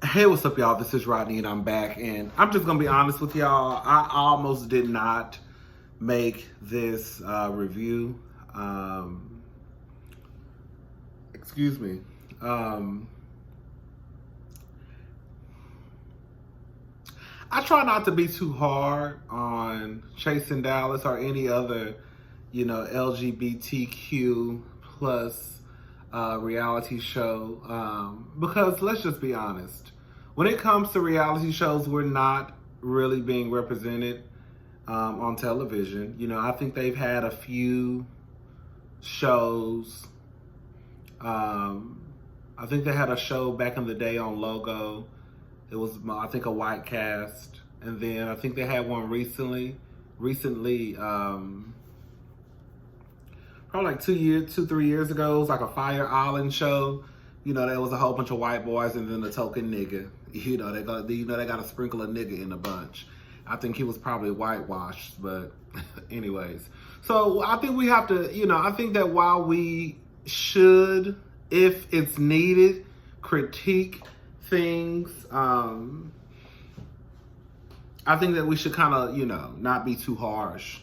Hey, what's up, y'all? This is Rodney, and I'm back. And I'm just gonna be honest with y'all. I almost did not make this review. Um, excuse me. Um, I try not to be too hard on Chasing Dallas or any other, LGBTQ plus reality show. Because let's just be honest, when it comes to reality shows, we're not really being represented on television. I think they've had a few shows. I think they had a show back in the day on Logo. It was, I think, a white cast, and then I think they had one recently, probably like 3 years ago. It was like a Fire Island show. There was a whole bunch of white boys and then a token nigga. They got to sprinkle a nigga in a bunch. I think he was probably whitewashed, but anyways. So I think we have to, I think that while we should, if it's needed, critique things, I think that we should kind of, not be too harsh.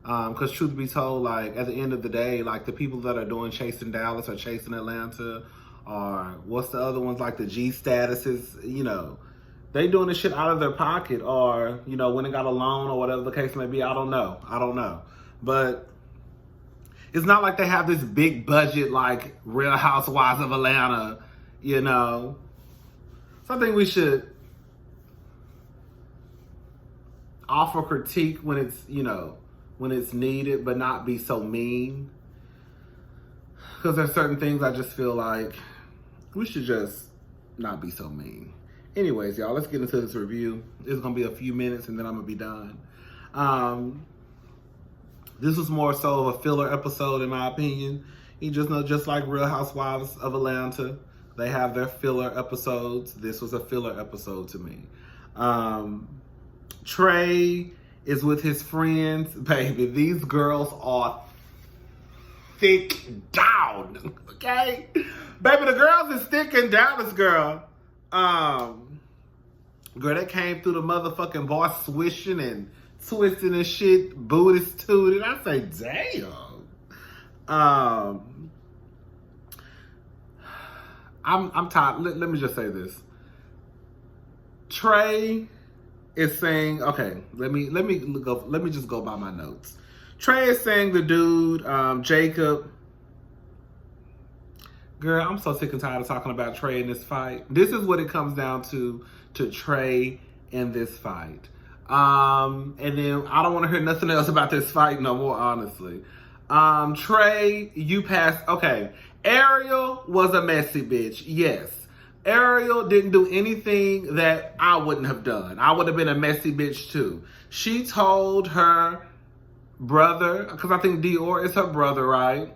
Because truth be told, like, at the end of the day, like, the people that are doing Chasing Dallas or Chasing Atlanta, or what's the other ones, like the G statuses, they doing this shit out of their pocket, or, when they got a loan or whatever the case may be. I don't know. But it's not like they have this big budget like Real Housewives of Atlanta, So I think we should offer critique when it's needed, but not be so mean. Because there's certain things I just feel like we should just not be so mean. Anyways, y'all, let's get into this review. It's going to be a few minutes and then I'm going to be done. This was more so of a filler episode in my opinion. You just know, just like Real Housewives of Atlanta, they have their filler episodes. This was a filler episode to me. Trey is with his friends. Baby, these girls are thick down, okay? Baby, the girls is thick and down, this girl. Girl, that came through the motherfucking bar swishing and twisting and shit, Buddhist tooted. I say, damn. I'm tired. Let me just say this. Trey is saying, okay, let me just go by my notes. Trey is saying the dude, Jacob. Girl, I'm so sick and tired of talking about Trey in this fight. This is what it comes down to Trey in this fight. And then I don't want to hear nothing else about this fight no more, honestly. Trey, you passed. Okay, Ariel was a messy bitch. Yes. Ariel didn't do anything that I wouldn't have done. I would have been a messy bitch too. She told her brother, because I think Dior is her brother, right?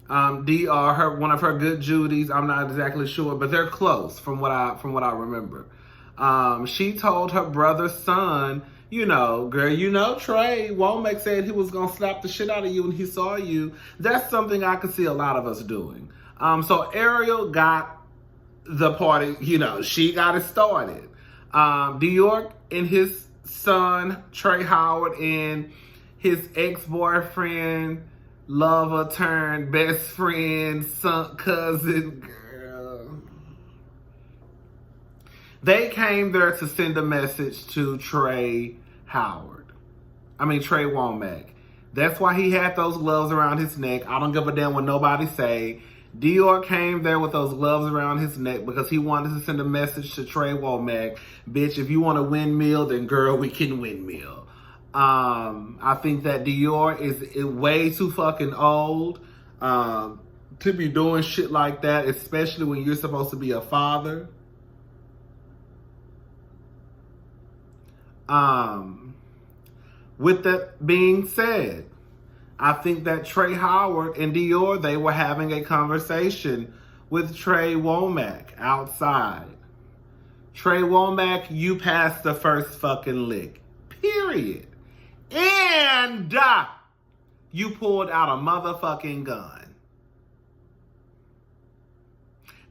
Dior, one of her good Judies. I'm not exactly sure, but they're close from what I remember. She told her brother's son, girl, Trey Womack said he was gonna slap the shit out of you when he saw you. That's something I could see a lot of us doing. So Ariel got the party, she got it started. Dior and his son, Trey Howard, and his ex-boyfriend, lover turned best friend, son, cousin, girl. They came there to send a message to Trey Womack. That's why he had those gloves around his neck. I don't give a damn what nobody say. Dior came there with those gloves around his neck because he wanted to send a message to Trey Womack. Bitch, if you want to windmill, then girl, we can windmill. I think that Dior is way too fucking old to be doing shit like that, especially when you're supposed to be a father. With that being said, I think that Trey Howard and Dior, they were having a conversation with Trey Womack outside. Trey Womack, you passed the first fucking lick. Period. And you pulled out a motherfucking gun.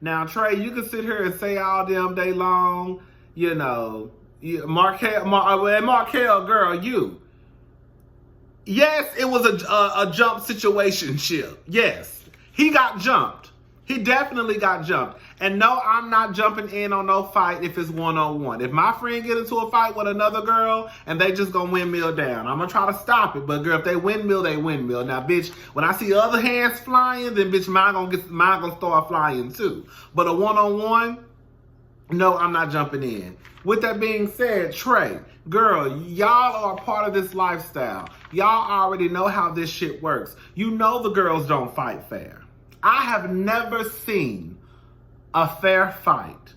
Now, Trey, you can sit here and say all damn day long, you know, Markel, girl, you. Yes, it was a jump situation ship. Yes, he got jumped. He definitely got jumped. And no, I'm not jumping in on no fight if it's one-on-one. If my friend get into a fight with another girl and they just gonna windmill down, I'm gonna try to stop it. But girl, if they windmill, they windmill. Now, bitch, when I see other hands flying, then bitch, mine gonna start flying too. But a one-on-one, no, I'm not jumping in. With that being said, Trey, girl, y'all are a part of this lifestyle. Y'all already know how this shit works. You know the girls don't fight fair. I have never seen a fair fight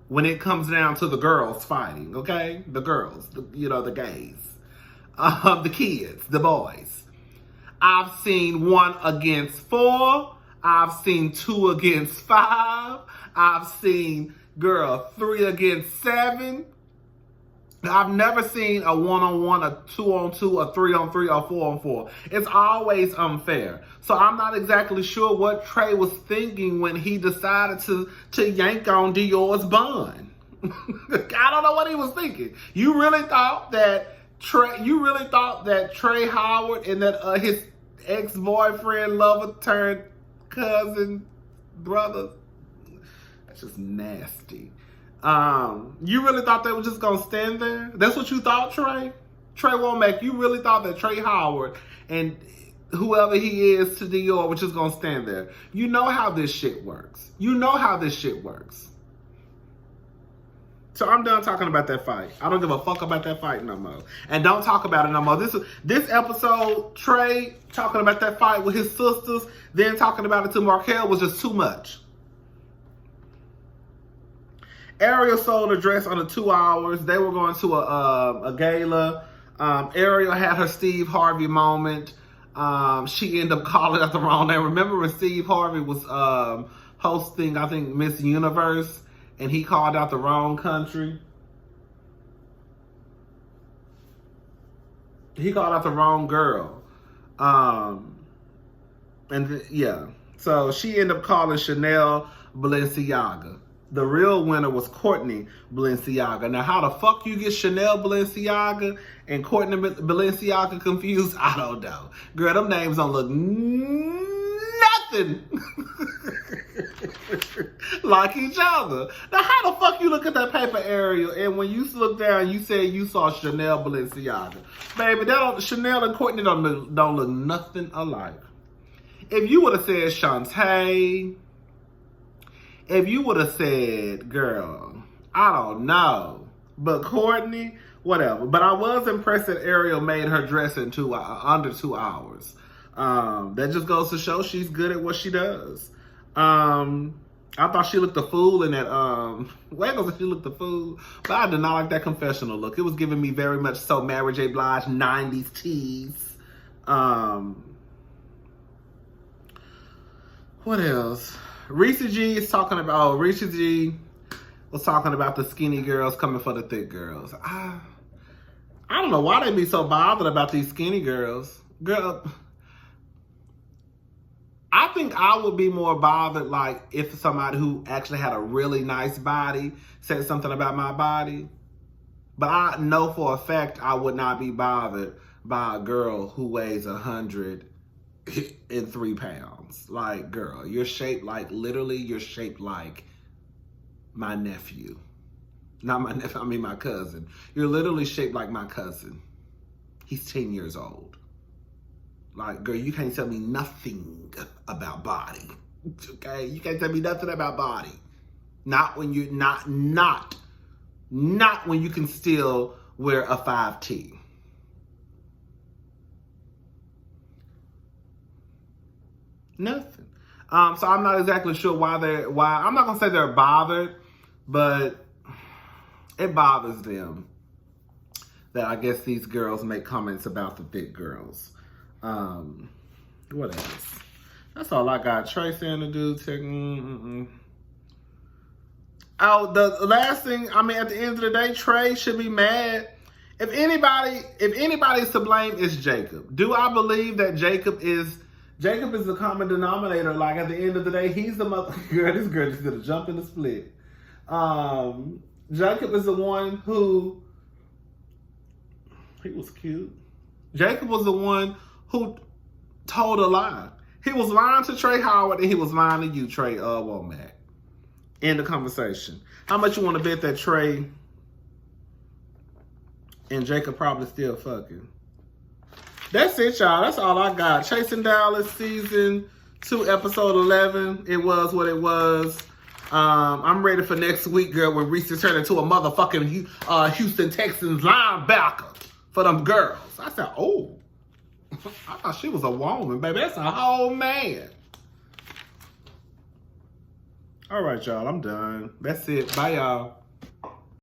when it comes down to the girls fighting, okay? The girls, the gays, the kids, the boys. I've seen 1 against 4. I've seen 2 against 5. I've seen, girl, 3 against 7. I've never seen a 1-on-1, a 2-on-2, a 3-on-3, or 4-on-4. It's always unfair. So I'm not exactly sure what Trey was thinking when he decided to yank on Dior's bun. I don't know what he was thinking. You really thought that Trey Howard and that his ex-boyfriend, lover turned cousin, brother? That's just nasty. You really thought they were just gonna stand there? That's what you thought, Trey? Trey Womack, you really thought that Trey Howard and whoever he is to Dior were just gonna stand there? You know how this shit works. You know how this shit works. So I'm done talking about that fight. I don't give a fuck about that fight no more. And don't talk about it no more. This episode, Trey talking about that fight with his sisters, then talking about it to Markel was just too much. Ariel sold a dress under 2 hours. They were going to a gala. Ariel had her Steve Harvey moment. She ended up calling out the wrong name. Remember when Steve Harvey was hosting, I think, Miss Universe, and he called out the wrong country? He called out the wrong girl. Yeah. So she ended up calling Chanel Balenciaga. The real winner was Courtney Balenciaga. Now, how the fuck you get Chanel Balenciaga and Courtney Balenciaga confused? I don't know. Girl, them names don't look nothing like each other. Now, how the fuck you look at that paper, Ariel, and when you look down, you said you saw Chanel Balenciaga? Baby, Chanel and Courtney don't look nothing alike. If you would have said Shantae, if you would have said, girl, I don't know, but Courtney, whatever. But I was impressed that Ariel made her dress in under 2 hours. That just goes to show she's good at what she does. I thought she looked a fool in that, she looked a fool, but I did not like that confessional look. It was giving me very much so Mary J. Blige 90s tease. What else? Reese G was talking about the skinny girls coming for the thick girls. I don't know why they be so bothered about these skinny girls. Girl, I think I would be more bothered like if somebody who actually had a really nice body said something about my body. But I know for a fact I would not be bothered by a girl who weighs 103 pounds. Like, girl, you're shaped like, literally, you're shaped like my nephew. Not my nephew, I mean my cousin. You're literally shaped like my cousin. He's 10 years old. Like, girl, you can't tell me nothing about body. Okay? You can't tell me nothing about body. Not when you, not when you can still wear a 5T. Nothing. So I'm not exactly sure why I'm not gonna say they're bothered, but it bothers them that I guess these girls make comments about the thick girls. What else? That's all I got. Trey saying the dude Oh, the last thing, I mean, at the end of the day, Trey should be mad. If anybody's to blame, it's Jacob. Do I believe that Jacob is Jacob is the common denominator. Like at the end of the day, he's the mother. Girl, this girl is gonna jump in the split. Jacob is the one who. He was cute. Jacob was the one who told a lie. He was lying to Trey Howard and he was lying to you, Trey Womack. End the conversation. How much you want to bet that Trey and Jacob probably still fucking? That's it, y'all. That's all I got. Chasing Dallas season 2, episode 11. It was what it was. I'm ready for next week, girl, when Reese turned into a motherfucking Houston Texans linebacker for them girls. I said, oh. I thought she was a woman, baby. That's a whole man. All right, y'all. I'm done. That's it. Bye, y'all.